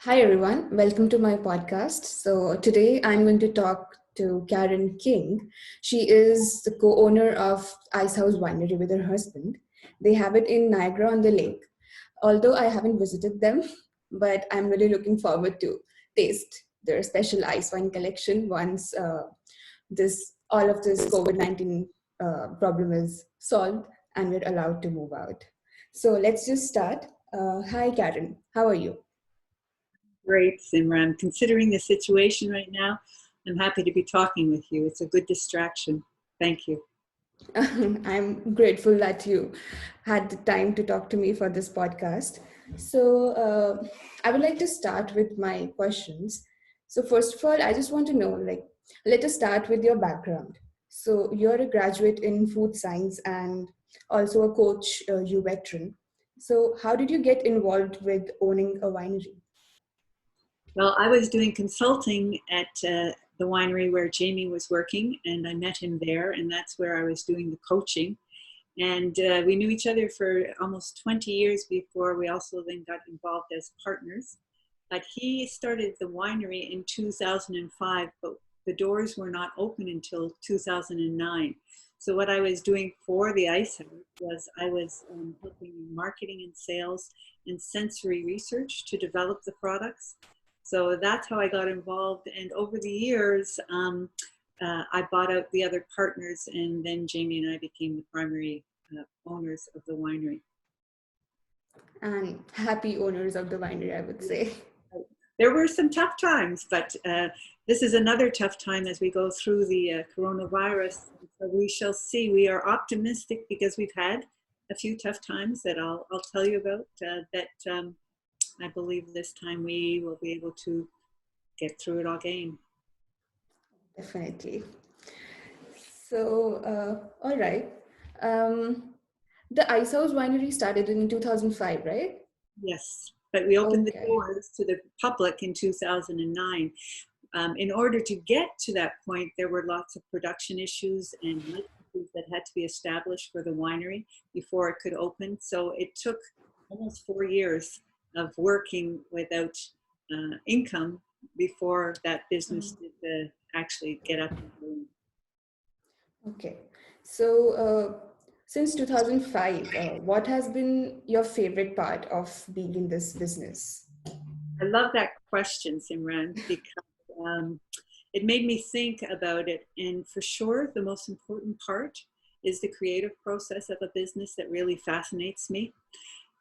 Hi everyone, welcome to my podcast. So today I'm going to talk to Karen King. She is the co-owner of Ice House Winery with her husband. They have it in Niagara on the Lake. Although I haven't visited them, but I'm really looking forward to taste their special ice wine collection once this all of this COVID-19 problem is solved and we're allowed to move out. So let's just start. Hi Karen, how are you? Great, Simran. Considering the situation right now, I'm happy to be talking with you. It's a good distraction. Thank you. I'm grateful that you had the time to talk to me for this podcast. So, I would like to start with my questions. So, first of all, I just want to know let us start with your background. So, you're a graduate in food science and also a coach, U veteran. So, how did you get involved with owning a winery? Well, I was doing consulting at the winery where Jamie was working, and I met him there, and that's where I was doing the coaching. And we knew each other for almost 20 years before we also then got involved as partners. But he started the winery in 2005, but the doors were not open until 2009. So what I was doing for the Ice House was I was helping in marketing and sales and sensory research to develop the products. So that's how I got involved. And over the years, I bought out the other partners, and then Jamie and I became the primary owners of the winery. And happy owners of the winery, I would say. There were some tough times, but this is another tough time as we go through the coronavirus. So we shall see. We are optimistic because we've had a few tough times that I'll tell you about. I believe this time we will be able to get through it again. Definitely. So, all right. The Ice House Winery started in 2005, right? Yes, but we opened the Okay. doors to the public in 2009. In order to get to that point, there were lots of production issues and licenses that had to be established for the winery before it could open. So it took almost 4 years of working without income before that business Mm. did actually get up and going. Okay. So, since 2005, what has been your favorite part of being in this business? I love that question, Simran, because it made me think about it. And for sure, the most important part is the creative process of a business that really fascinates me.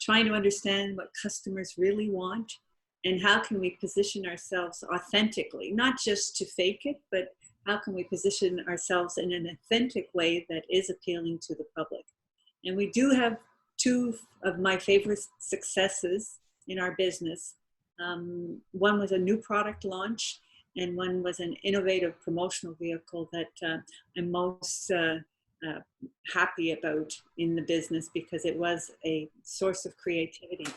Trying to understand what customers really want and how can we position ourselves authentically, not just to fake it, but how can we position ourselves in an authentic way that is appealing to the public. And we do have two of my favorite successes in our business. One was a new product launch, and one was an innovative promotional vehicle that I'm most uh, happy about in the business because it was a source of creativity.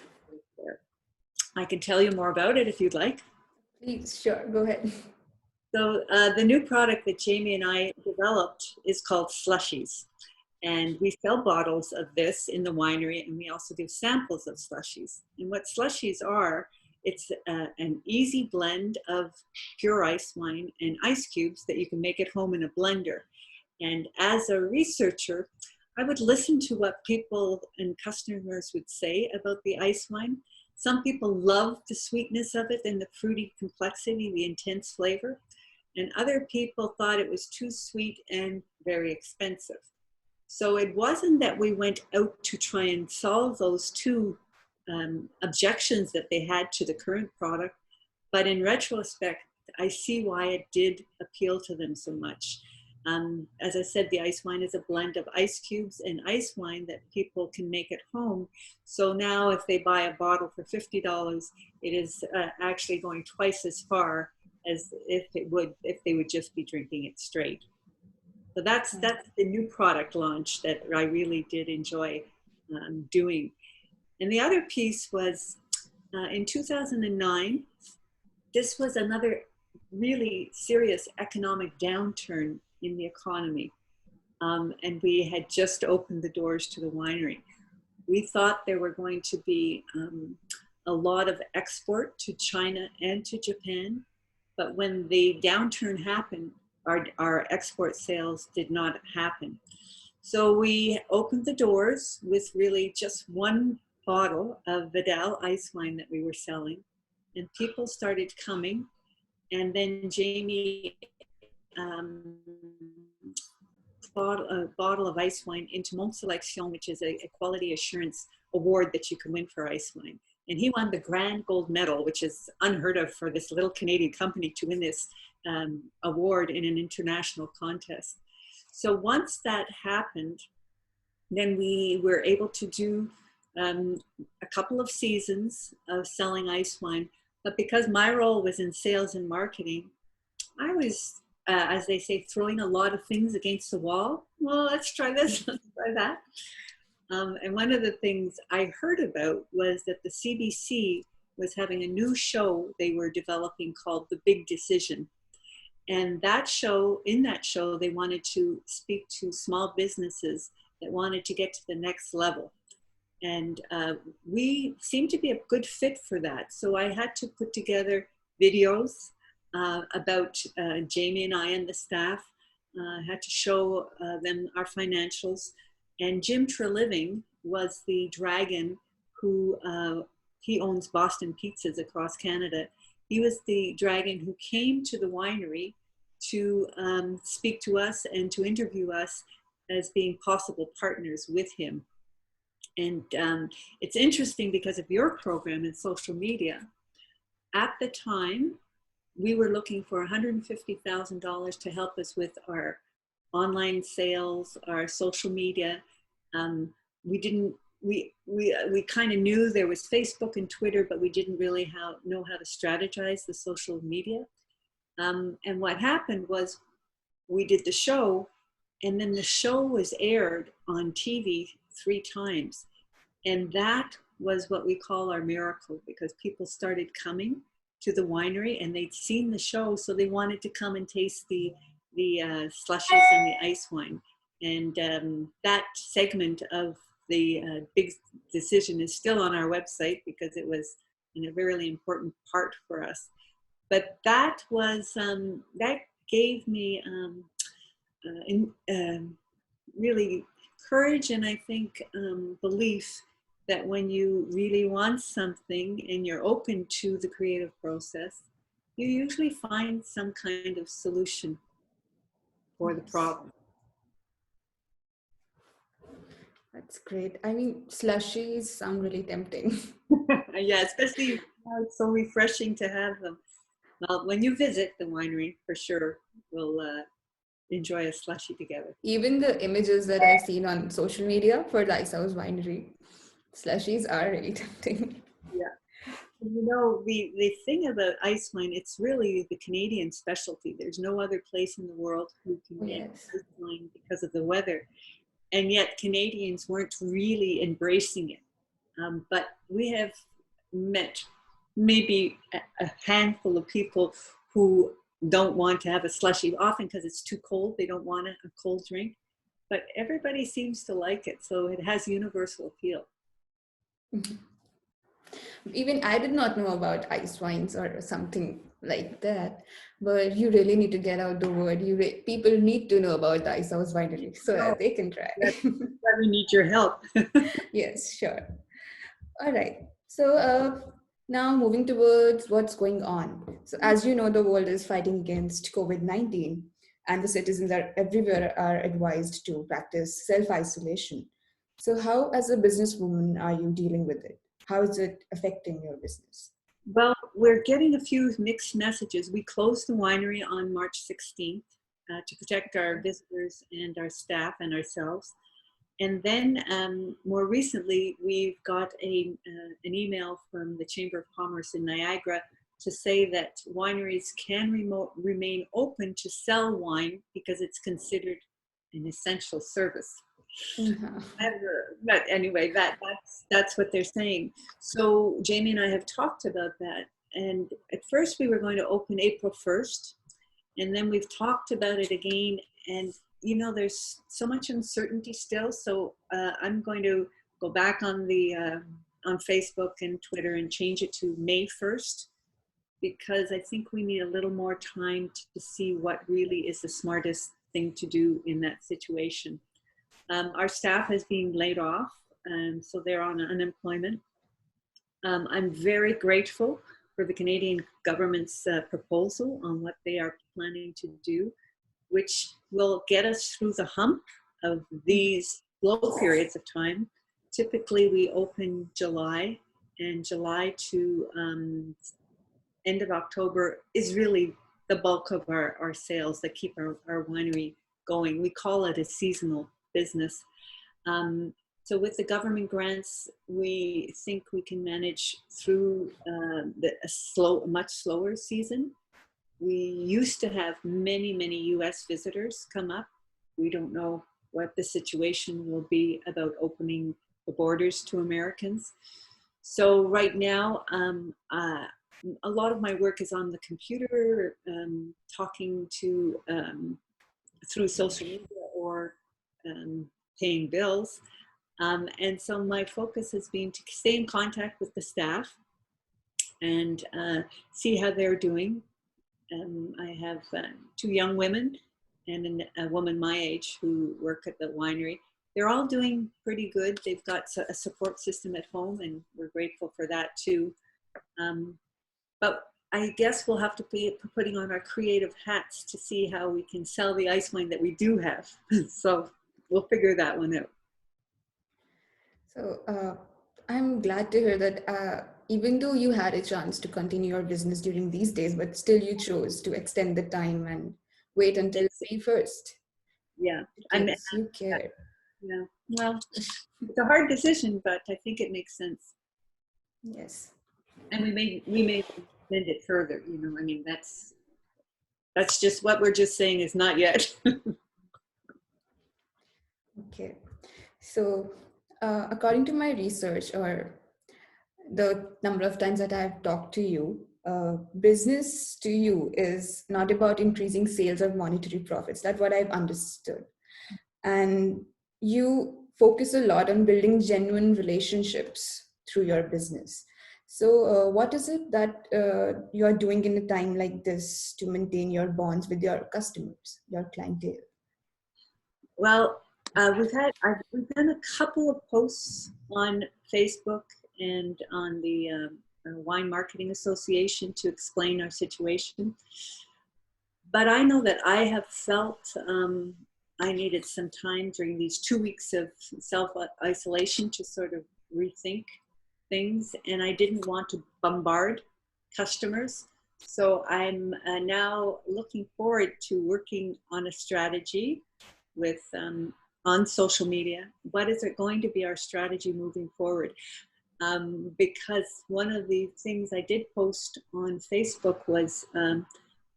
I can tell you more about it if you'd like. Please, sure, go ahead. So the new product that Jamie and I developed is called Slushies. And we sell bottles of this in the winery, and we also do samples of slushies. And what slushies are, it's an easy blend of pure ice wine and ice cubes that you can make at home in a blender. And as a researcher, I would listen to what people and customers would say about the ice wine. Some people love the sweetness of it and the fruity complexity, the intense flavor. And other people thought it was too sweet and very expensive. So it wasn't that we went out to try and solve those two objections that they had to the current product, but in retrospect, I see why it did appeal to them so much. As I said, the ice wine is a blend of ice cubes and ice wine that people can make at home. So now if they buy a bottle for $50, it is actually going twice as far as if they would just be drinking it straight. So that's the new product launch that I really did enjoy doing. And the other piece was in 2009, this was another really serious economic downturn in the economy. And we had just opened the doors to the winery. We thought there were going to be a lot of export to China and to Japan. But when the downturn happened, our export sales did not happen. So we opened the doors with really just one bottle of Vidal ice wine that we were selling, and people started coming. And then Jamie a bottle of ice wine into Mon Selection, which is a quality assurance award that you can win for ice wine. And he won the grand gold medal, which is unheard of for this little Canadian company to win this award in an international contest. So once that happened, then we were able to do a couple of seasons of selling ice wine. But because my role was in sales and marketing, I was, as they say, throwing a lot of things against the wall. Well, let's try this, let's try that. And one of the things I heard about was that the CBC was having a new show they were developing called The Big Decision. And that show, in that show, they wanted to speak to small businesses that wanted to get to the next level. And we seemed to be a good fit for that. So I had to put together videos about Jamie and I and the staff. I had to show them our financials. And Jim Treliving was the dragon who, he owns Boston Pizzas across Canada. He was the dragon who came to the winery to speak to us and to interview us as being possible partners with him. And it's interesting because of your program in social media. At the time, we were looking for $150,000 to help us with our online sales, our social media. We kind of knew there was Facebook and Twitter, but we didn't really know how to strategize the social media. And what happened was we did the show, and then the show was aired on TV 3 times. And that was what we call our miracle, because people started coming to the winery and they'd seen the show, so they wanted to come and taste the slushies and the ice wine. And that segment of the Big Decision is still on our website because it was a really important part for us. But that was that gave me really courage, and I think belief that when you really want something and you're open to the creative process, you usually find some kind of solution for the problem. That's great. I mean, slushies sound really tempting. Yeah, especially now it's so refreshing to have them. Well, when you visit the winery, for sure, we'll enjoy a slushie together. Even the images that I've seen on social media for the Ice House Winery, slushies are really tempting. Yeah. You know, the thing about ice wine, it's really the Canadian specialty. There's no other place in the world who can make ice wine because of the weather. And yet Canadians weren't really embracing it. But we have met maybe a handful of people who don't want to have a slushie, often because it's too cold. They don't want a cold drink. But everybody seems to like it. So it has universal appeal. Mm-hmm. Even I did not know about ice wines or something like that, but you really need to get out the word. People need to know about the Ice House Winery so that they can try. That's why we need your help. Yes, sure. All right. So now moving towards what's going on. So as you know, the world is fighting against COVID-19, and the citizens are everywhere are advised to practice self-isolation. So how, as a businesswoman, are you dealing with it? How is it affecting your business? Well, we're getting a few mixed messages. We closed the winery on March 16th to protect our visitors and our staff and ourselves. And then more recently, we've got an email from the Chamber of Commerce in Niagara to say that wineries can remain open to sell wine because it's considered an essential service. Mm-hmm. But anyway, that's what they're saying. So Jamie and I have talked about that. And at first we were going to open April 1st. And then we've talked about it again. And, you know, there's so much uncertainty still. So I'm going to go back on the on Facebook and Twitter and change it to May 1st, because I think we need a little more time to see what really is the smartest thing to do in that situation. Our staff is being laid off, so they're on unemployment. I'm very grateful for the Canadian government's proposal on what they are planning to do, which will get us through the hump of these slow periods of time. Typically, we open July, and July to end of October is really the bulk of our sales that keep our winery going. We call it a seasonal business. So with the government grants, we think we can manage through a much slower season. We used to have many, many US visitors come up. We don't know what the situation will be about opening the borders to Americans. So right now, a lot of my work is on the computer, talking to through social media or paying bills. And so my focus has been to stay in contact with the staff and see how they're doing. I have two young women and a woman my age who work at the winery. They're all doing pretty good. They've got a support system at home, and we're grateful for that too. But I guess we'll have to be putting on our creative hats to see how we can sell the ice wine that we do have. So we'll figure that one out. So I'm glad to hear that even though you had a chance to continue your business during these days, but still you chose to extend the time and wait until May 1st. Yeah. Because you care. Yeah. Well, it's a hard decision, but I think it makes sense. Yes. And we may extend it further. You know, I mean, that's just what we're just saying is not yet. Okay. So according to my research or the number of times that I've talked to you, business to you is not about increasing sales or monetary profits. That's what I've understood. And you focus a lot on building genuine relationships through your business. So what is it that you are doing in a time like this to maintain your bonds with your customers, your clientele? Well, we've done a couple of posts on Facebook and on the Wine Marketing Association to explain our situation. But I know that I have felt I needed some time during these 2 weeks of self-isolation to sort of rethink things, and I didn't want to bombard customers. So I'm now looking forward to working on a strategy with on social media. What is it going to be our strategy moving forward? Because one of the things I did post on Facebook was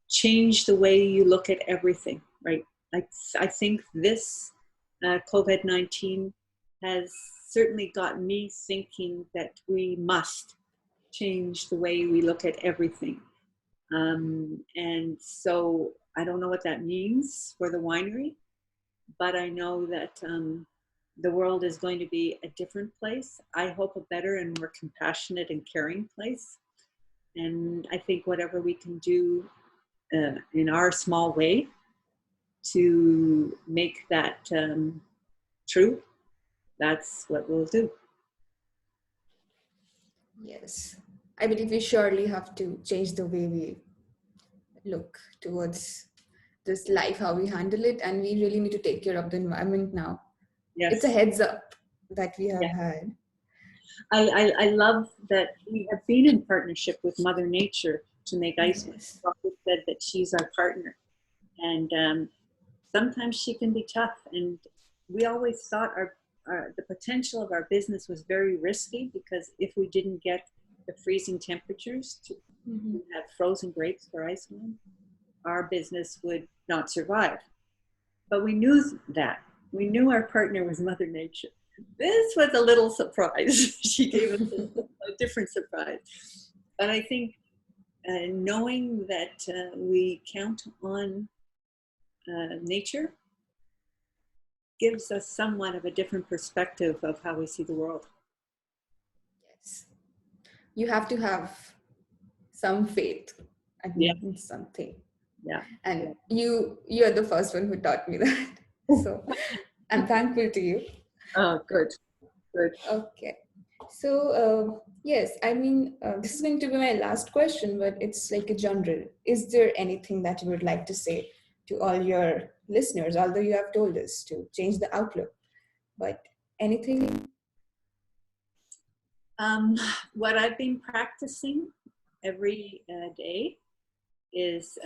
change the way you look at everything, right? I think this COVID-19 has certainly got me thinking that we must change the way we look at everything. And so I don't know what that means for the winery, but I know that the world is going to be a different place. I hope a better and more compassionate and caring place. And I think whatever we can do in our small way to make that true, that's what we'll do. Yes. I believe we surely have to change the way we look towards this life, how we handle it, and we really need to take care of the environment now. Yes. It's a heads up that we have Yeah. had. I love that we have been in partnership with Mother Nature to make Icewine. Yes. She said that she's our partner, and sometimes she can be tough. And we always thought the potential of our business was very risky, because if we didn't get the freezing temperatures to have frozen grapes for Icewine, our business would not survive. But we knew that. We knew our partner was Mother Nature. This was a little surprise. She gave us a different surprise. But I think knowing that we count on nature gives us somewhat of a different perspective of how we see the world. you have to have some faith Yeah, in something. yeah. And you're the first one who taught me that. So I'm thankful to you. Oh, good, good. Okay. So, yes, I mean, this is going to be my last question, but it's like a general. Is there anything that you would like to say to all your listeners, although you have told us to change the outlook, but anything? Um, what I've been practicing every day is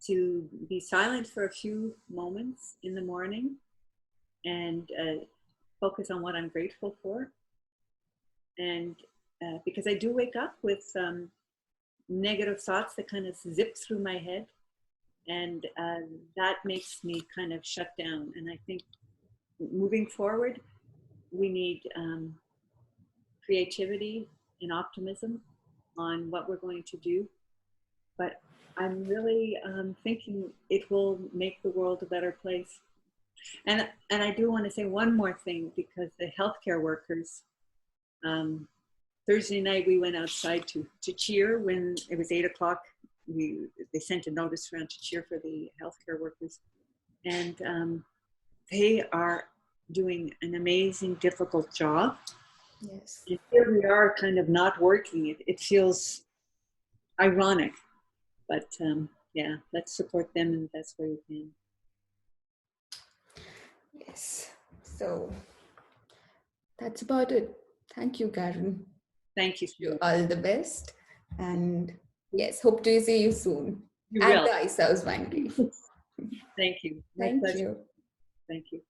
to be silent for a few moments in the morning and focus on what I'm grateful for. And because I do wake up with negative thoughts that kind of zip through my head, and that makes me kind of shut down. And I think moving forward, we need creativity and optimism on what we're going to do. But I'm really thinking it will make the world a better place. And I do want to say one more thing, because the healthcare workers, um, Thursday night we went outside to cheer when it was 8 o'clock. They sent a notice around to cheer for the healthcare workers, and they are doing an amazing, difficult job. Yes. And here we are, kind of not working. It feels ironic, but yeah, let's support them in the best way we can. Yes. So that's about it. Thank you, Karen. Thank you so You much. all the best. And yes, hope to see you soon You at will. the Ice House Winery. Thank you. My Thank pleasure. you. Thank you.